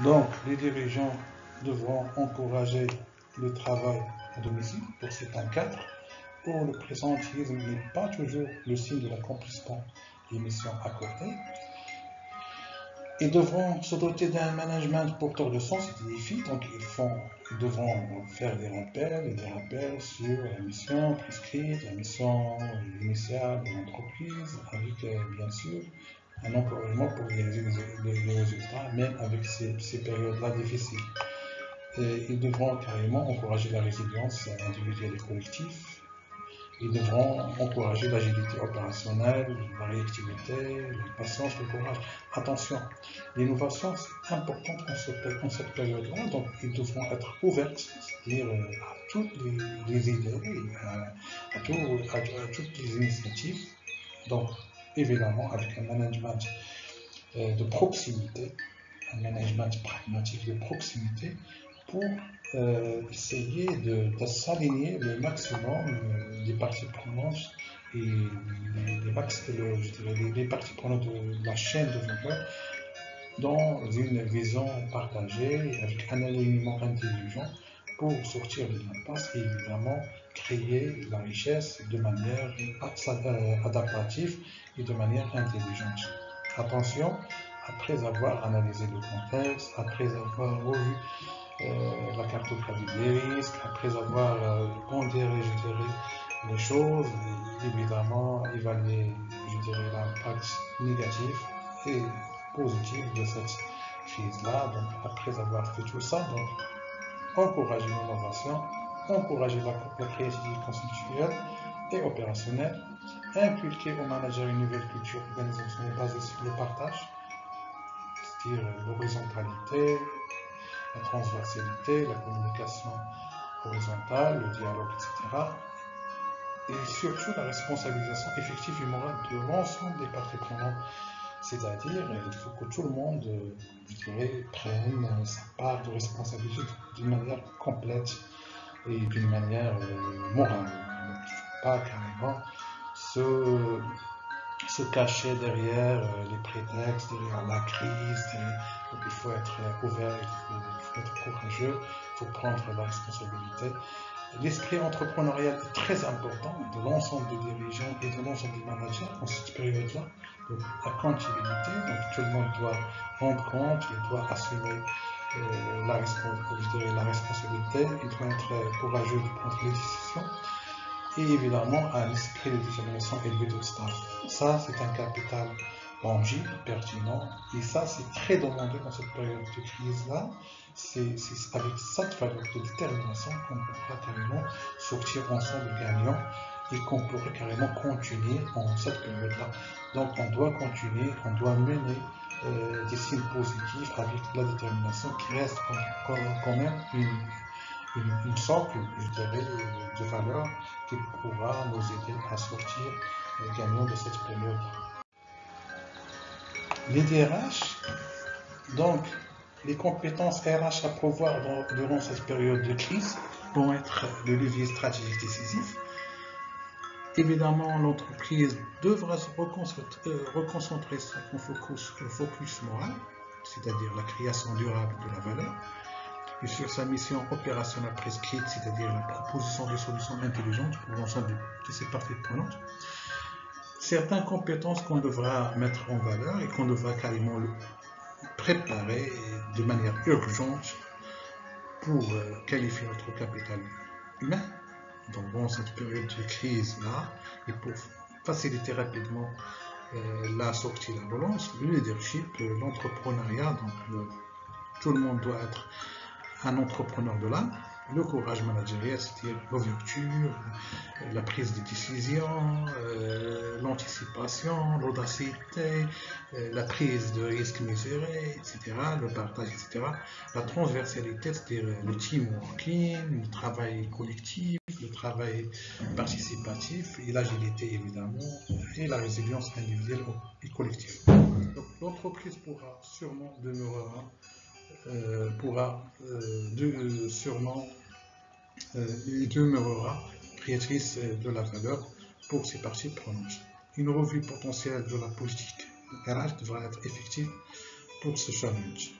Donc, les dirigeants devront encourager le travail à domicile pour certains cadres. Pour le présentéisme n'est pas toujours le signe de l'accomplissement des missions accordées. Ils devront se doter d'un management porteur de sens et de défis, donc ils devront faire des rappels sur la mission prescrite, la mission initiale de l'entreprise, avec bien sûr un encouragement pour les résultats, même avec ces périodes-là difficiles. Et ils devront carrément encourager la résilience individuelle et collective. Ils devront encourager l'agilité opérationnelle, la réactivité, la patience, le courage. Attention, l'innovation c'est important en cette période-là, donc ils devront être ouverts, c'est-à-dire à toutes les idées, à toutes les initiatives. Donc, évidemment, avec un management de proximité, un management pragmatique de proximité, pour essayer de s'aligner le maximum des parties prenantes et les parties prenantes de la chaîne de valeur dans une vision partagée avec un alignement intelligent pour sortir de l'impasse et évidemment créer la richesse de manière adaptative et de manière intelligente. Attention, après avoir analysé le contexte, après avoir revu la cartographie des risques, après avoir pondéré, les choses, et évidemment évaluer, l'impact négatif et positif de cette crise-là. Donc, après avoir fait tout ça, donc, encourager l'innovation, encourager la créativité conceptuelle et opérationnelle, inculquer aux managers une nouvelle culture organisationnelle basée sur le partage, c'est-à-dire l'horizontalité, la transversalité, la communication horizontale, le dialogue, etc. Et surtout la responsabilisation effective et morale de l'ensemble des parties prenantes. C'est-à-dire, il faut que tout le monde, prenne sa part de responsabilité d'une manière complète et d'une manière morale. Donc, il ne faut pas carrément se cacher derrière les prétextes, derrière la crise. Donc il faut être ouvert, il faut être courageux, il faut prendre la responsabilité. L'esprit entrepreneurial est très important de l'ensemble des dirigeants et de l'ensemble des managers en cette période-là. Donc la accountabilité, donc tout le monde doit rendre compte, il doit assumer la responsabilité, il doit être courageux de prendre les décisions. Et évidemment un esprit de détermination élevé de staff. Ça, c'est un capital tangible, pertinent, et ça, c'est très demandé dans cette période de crise-là. C'est avec cette valeur de détermination qu'on pourra carrément sortir ensemble gagnant et qu'on pourra carrément continuer en cette période-là. Donc, on doit continuer, on doit mener des signes positifs avec la détermination qui reste quand même une socle, de valeur qui pourra nous aider à sortir gagnant de cette période. Les DRH, donc les compétences RH à pouvoir durant cette période de crise vont être le levier stratégique décisif. Évidemment, l'entreprise devra se reconcentrer sur son focus moral, c'est-à-dire la création durable de la valeur, et sur sa mission opérationnelle prescrite, c'est-à-dire la proposition de solutions intelligentes pour l'ensemble de ces parties prenantes. Certaines compétences qu'on devra mettre en valeur et qu'on devra carrément préparer de manière urgente pour qualifier notre capital humain dans cette période de crise-là et pour faciliter rapidement la sortie de la relance, le leadership, l'entrepreneuriat, donc tout le monde doit être un entrepreneur de l'âme, le courage managériel, c'est-à-dire l'ouverture, la prise de décision, l'anticipation, l'audacité, la prise de risques mesurés, etc., le partage, etc. La transversalité, c'est-à-dire le teamworking, le travail collectif, le travail participatif, et l'agilité évidemment, et la résilience individuelle et collective. Donc l'entreprise pourra sûrement demeurera créatrice de la valeur pour ses parties prenantes. Une revue potentielle de la politique RH devra être effective pour ce challenge.